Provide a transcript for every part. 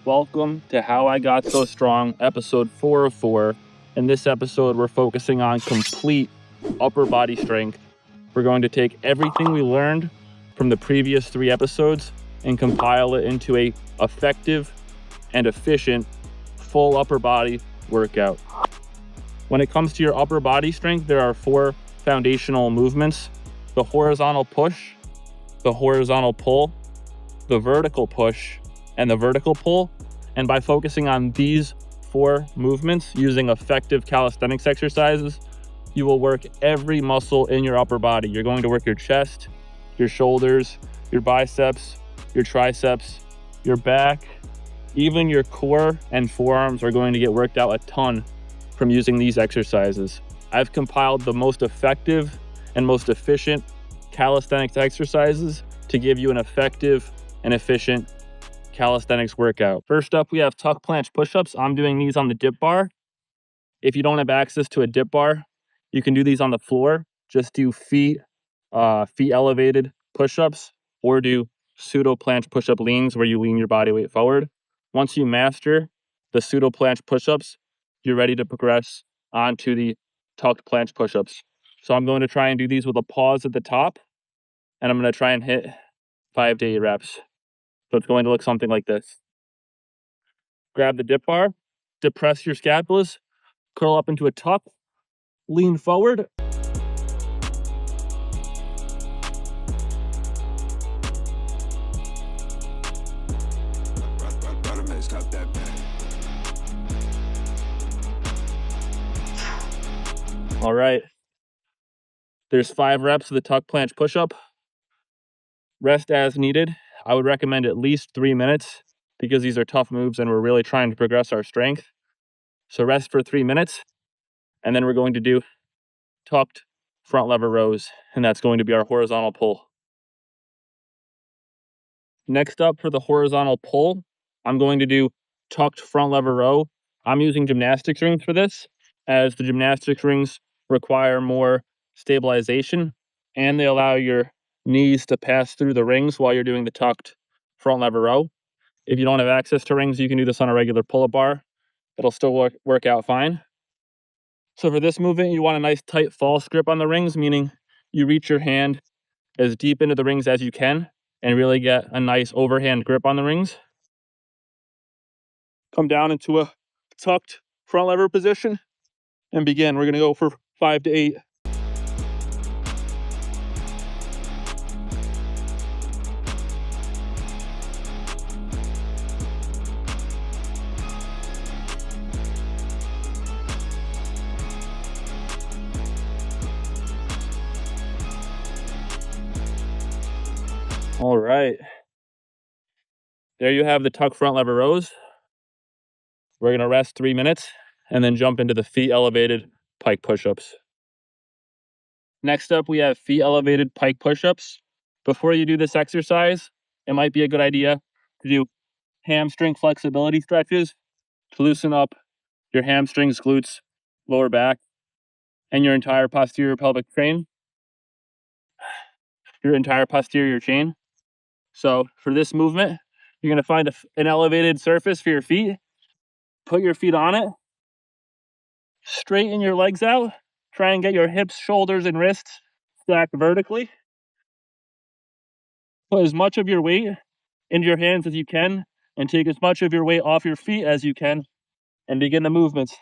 Welcome to How I Got So Strong, episode 4 of 4. In this episode, we're focusing on complete upper body strength. We're going to take everything we learned from the previous 3 episodes and compile it into a effective and efficient full upper body workout. When it comes to your upper body strength, there are 4 foundational movements: the horizontal push, the horizontal pull, the vertical push, and the vertical pull. And by focusing on these 4 movements using effective calisthenics exercises, you will work every muscle in your upper body. You're going to work your chest, your shoulders, your biceps, your triceps, your back, even your core and forearms are going to get worked out a ton from using these exercises. I've compiled the most effective and most efficient calisthenics exercises to give you an effective and efficient calisthenics workout. First up, we have tuck planche push-ups. I'm doing these on the dip bar. If you don't have access to a dip bar, you can do these on the floor. Just do feet elevated push-ups, or do pseudo planche push-up leans where you lean your body weight forward. Once you master the pseudo planche push-ups, you're ready to progress onto the tucked planche push-ups. So I'm going to try and do these with a pause at the top, and I'm going to try and hit 5 to 8 reps. So it's going to look something like this. Grab the dip bar, depress your scapulas, curl up into a tuck, lean forward. All right. There's 5 reps of the tuck planche push-up. Rest as needed. I would recommend at least 3 minutes because these are tough moves and we're really trying to progress our strength. So rest for 3 minutes, and then we're going to do tucked front lever rows, and that's going to be our horizontal pull. Next up, for the horizontal pull, I'm going to do tucked front lever row. I'm using gymnastics rings for this, as the gymnastics rings require more stabilization and they allow your knees to pass through the rings while you're doing the tucked front lever row. If you don't have access to rings, you can do this on a regular pull-up bar. It'll still work out fine. So for this movement, you want a nice tight false grip on the rings, meaning you reach your hand as deep into the rings as you can and really get a nice overhand grip on the rings. Come down into a tucked front lever position and begin. We're going to go for 5 to 8. All right. There you have the tuck front lever rows. We're going to rest 3 minutes and then jump into the feet elevated pike push-ups. Next up, we have feet elevated pike push-ups. Before you do this exercise, it might be a good idea to do hamstring flexibility stretches to loosen up your hamstrings, glutes, lower back, and your entire posterior pelvic chain. So for this movement, you're going to find an elevated surface for your feet. Put your feet on it. Straighten your legs out. Try and get your hips, shoulders, and wrists stacked vertically. Put as much of your weight into your hands as you can and take as much of your weight off your feet as you can and begin the movements.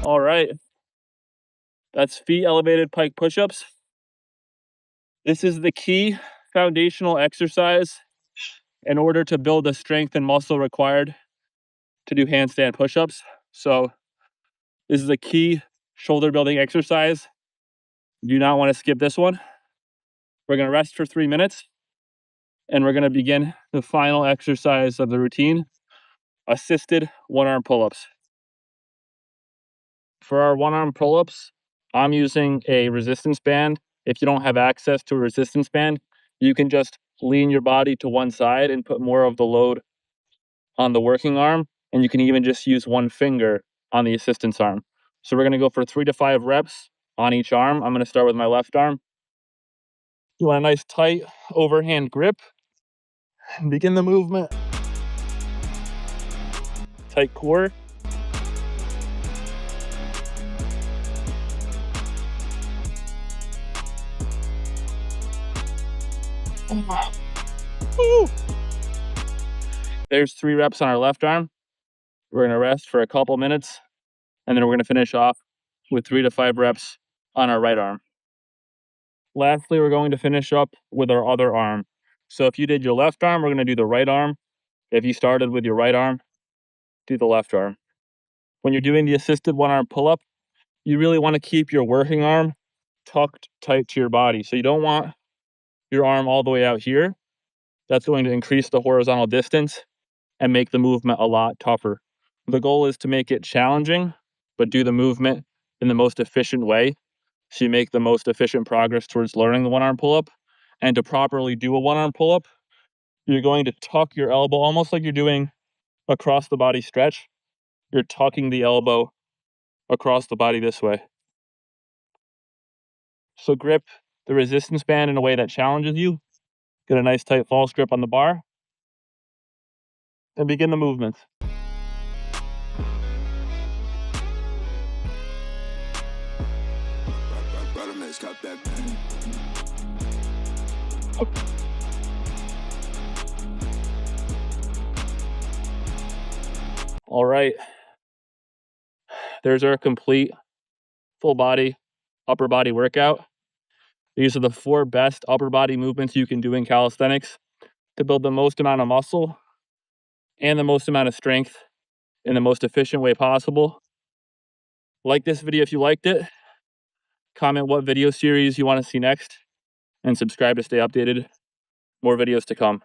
All right, that's feet elevated pike push-ups. This is the key foundational exercise in order to build the strength and muscle required to do handstand push-ups. So this is a key shoulder building exercise. You do not want to skip this one. We're going to rest for 3 minutes and we're going to begin the final exercise of the routine, assisted one-arm pull-ups. For our one-arm pull-ups, I'm using a resistance band. If you don't have access to a resistance band, you can just lean your body to one side and put more of the load on the working arm. And you can even just use one finger on the assistance arm. So we're going to go for 3 to 5 reps on each arm. I'm going to start with my left arm. You want a nice tight overhand grip. And begin the movement. Tight core. There's 3 reps on our left arm. We're going to rest for a couple minutes, and then we're going to finish off with 3 to 5 reps on our right arm. Lastly, we're going to finish up with our other arm. So if you did your left arm, we're going to do the right arm. If you started with your right arm, do the left arm. When you're doing the assisted one-arm pull-up, you really want to keep your working arm tucked tight to your body. So you don't want your arm all the way out here. That's going to increase the horizontal distance and make the movement a lot tougher. The goal is to make it challenging, but do the movement in the most efficient way, so you make the most efficient progress towards learning the one-arm pull-up. And to properly do a one-arm pull-up, you're going to tuck your elbow almost like you're doing a cross the body stretch. You're tucking the elbow across the body this way. So grip the resistance band in a way that challenges you. Get a nice tight false grip on the bar. And begin the movements. All right. There's our complete full body, upper body workout. These are the 4 best upper body movements you can do in calisthenics to build the most amount of muscle and the most amount of strength in the most efficient way possible. Like this video if you liked it. Comment what video series you want to see next, and subscribe to stay updated. More videos to come.